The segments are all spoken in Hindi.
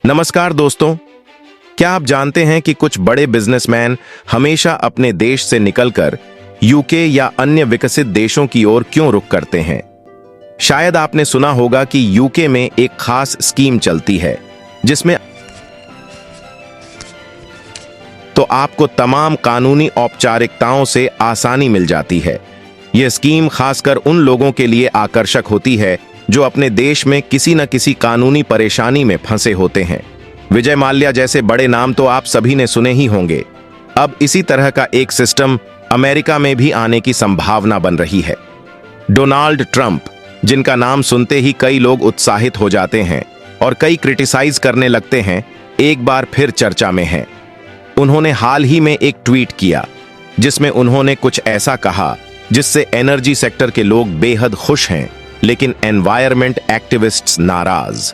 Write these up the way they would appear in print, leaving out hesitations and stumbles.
नमस्कार दोस्तों, क्या आप जानते हैं कि कुछ बड़े बिजनेसमैन हमेशा अपने देश से निकलकर यूके या अन्य विकसित देशों की ओर क्यों रुख करते हैं? शायद आपने सुना होगा कि यूके में एक खास स्कीम चलती है जिसमें तो आपको तमाम कानूनी औपचारिकताओं से आसानी मिल जाती है। यह स्कीम खासकर उन लोगों के लिए आकर्षक होती है जो अपने देश में किसी न किसी कानूनी परेशानी में फंसे होते हैं। विजय माल्या जैसे बड़े नाम तो आप सभी ने सुने ही होंगे। अब इसी तरह का एक सिस्टम अमेरिका में भी आने की संभावना बन रही है। डोनाल्ड ट्रंप, जिनका नाम सुनते ही कई लोग उत्साहित हो जाते हैं और कई क्रिटिसाइज करने लगते हैं, एक बार फिर चर्चा में हैं। उन्होंने हाल ही में एक ट्वीट किया जिसमें उन्होंने कुछ ऐसा कहा जिससे एनर्जी सेक्टर के लोग बेहद खुश हैं, लेकिन एनवायरमेंट एक्टिविस्ट्स नाराज।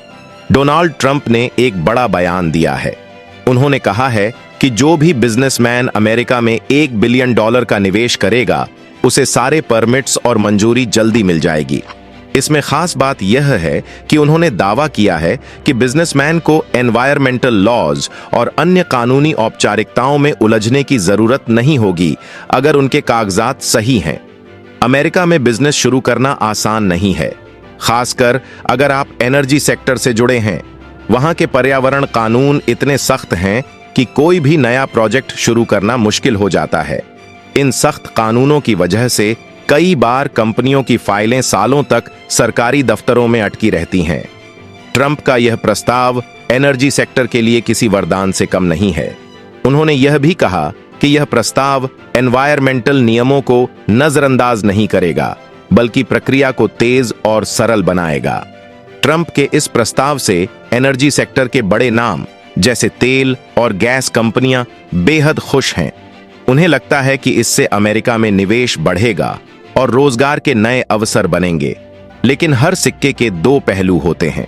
डोनाल्ड ट्रंप ने एक बड़ा बयान दिया है। उन्होंने कहा है कि जो भी बिजनेसमैन अमेरिका में $1 बिलियन का निवेश करेगा, उसे सारे परमिट्स और मंजूरी जल्दी मिल जाएगी। इसमें खास बात यह है कि उन्होंने दावा किया है कि बिजनेसमैन को एनवायरमेंटल लॉज और अन्य कानूनी औपचारिकताओं में उलझने की जरूरत नहीं होगी अगर उनके कागजात सही हैं। अमेरिका में बिजनेस शुरू करना आसान नहीं है, खासकर अगर आप एनर्जी सेक्टर से जुड़े हैं। वहां के पर्यावरण कानून इतने सख्त हैं कि कोई भी नया प्रोजेक्ट शुरू करना मुश्किल हो जाता है। इन सख्त कानूनों की वजह से कई बार कंपनियों की फाइलें सालों तक सरकारी दफ्तरों में अटकी रहती हैं। ट्रंप का यह प्रस्ताव एनर्जी सेक्टर के लिए किसी वरदान से कम नहीं है। उन्होंने यह भी कहा कि यह प्रस्ताव एनवायरमेंटल नियमों को नजरअंदाज नहीं करेगा, बल्कि प्रक्रिया को तेज और सरल बनाएगा। ट्रंप के इस प्रस्ताव से एनर्जी सेक्टर के बड़े नाम जैसे तेल और गैस कंपनियां बेहद खुश हैं। उन्हें लगता है कि इससे अमेरिका में निवेश बढ़ेगा और रोजगार के नए अवसर बनेंगे। लेकिन हर सिक्के के दो पहलू होते हैं।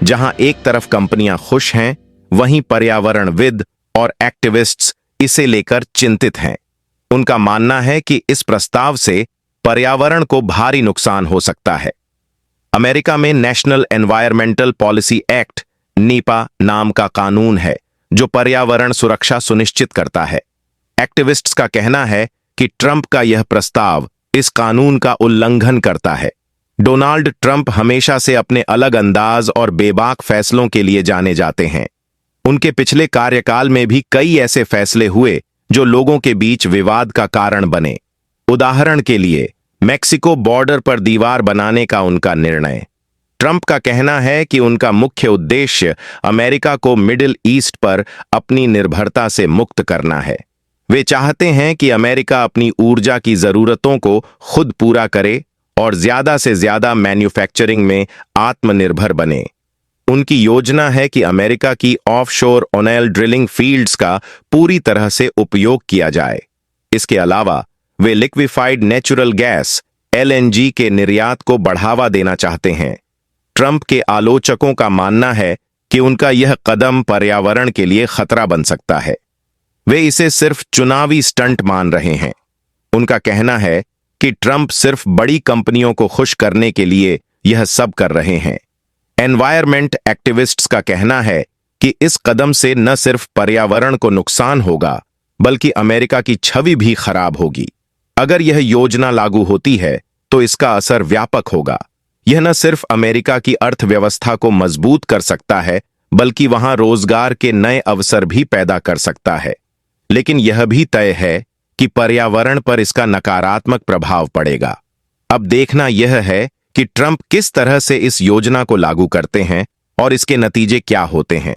जहां एक तरफ कंपनियां खुश हैं, वहीं पर्यावरणविद और एक्टिविस्ट्स इसे लेकर चिंतित हैं। उनका मानना है कि इस प्रस्ताव से पर्यावरण को भारी नुकसान हो सकता है। अमेरिका में national environmental policy act Nipah नाम का कानून है जो पर्यावरण सुरक्षा सुनिश्चित करता है। एक्टिविस्ट्स का कहना है कि ट्रंप का यह प्रस्ताव इस कानून का उल्लंघन करता है। डोनाल्ड ट्रंप हमेशा से अपने अलग अंदाज और बेबाक फैसलों के लिए जाने जाते हैं। उनके पिछले कार्यकाल में भी कई ऐसे फैसले हुए जो लोगों के बीच विवाद का कारण बने। उदाहरण के लिए मेक्सिको बॉर्डर पर दीवार बनाने का उनका निर्णय। ट्रंप का कहना है कि उनका मुख्य उद्देश्य अमेरिका को मिडिल ईस्ट पर अपनी निर्भरता से मुक्त करना है। वे चाहते हैं कि अमेरिका अपनी ऊर्जा की जरूरतों को खुद पूरा करे और ज्यादा से ज्यादा मैन्युफैक्चरिंग में आत्मनिर्भर बने। उनकी योजना है कि अमेरिका की ऑफशोर ऑयल ड्रिलिंग फील्ड्स का पूरी तरह से उपयोग किया जाए। इसके अलावा वे लिक्विफाइड नेचुरल गैस LNG के निर्यात को बढ़ावा देना चाहते हैं। ट्रंप के आलोचकों का मानना है कि उनका यह कदम पर्यावरण के लिए खतरा बन सकता है। वे इसे सिर्फ चुनावी स्टंट मान रहे हैं। उनका कहना है कि ट्रंप सिर्फ बड़ी कंपनियों को खुश करने के लिए यह सब कर रहे हैं। एनवायरमेंट एक्टिविस्ट्स का कहना है कि इस कदम से न सिर्फ पर्यावरण को नुकसान होगा, बल्कि अमेरिका की छवि भी खराब होगी। अगर यह योजना लागू होती है तो इसका असर व्यापक होगा। यह न सिर्फ अमेरिका की अर्थव्यवस्था को मजबूत कर सकता है, बल्कि वहां रोजगार के नए अवसर भी पैदा कर सकता है। लेकिन यह भी तय है कि पर्यावरण पर इसका नकारात्मक प्रभाव पड़ेगा। अब देखना यह है कि ट्रंप किस तरह से इस योजना को लागू करते हैं और इसके नतीजे क्या होते हैं।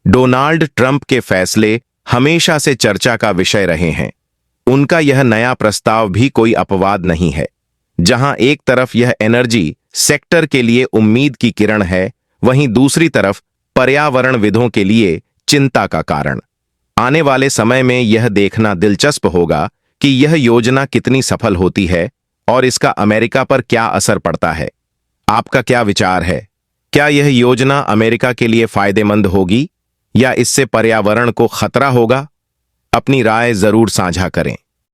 डोनाल्ड ट्रंप के फैसले हमेशा से चर्चा का विषय रहे हैं। उनका यह नया प्रस्ताव भी कोई अपवाद नहीं है। जहां एक तरफ यह एनर्जी सेक्टर के लिए उम्मीद की किरण है, वहीं दूसरी तरफ पर्यावरणविदों के लिए चिंता का कारण। आने वाले समय में यह देखना दिलचस्प होगा कि यह योजना कितनी सफल होती है और इसका अमेरिका पर क्या असर पड़ता है। आपका क्या विचार है? क्या यह योजना अमेरिका के लिए फायदेमंद होगी या इससे पर्यावरण को खतरा होगा? अपनी राय जरूर साझा करें।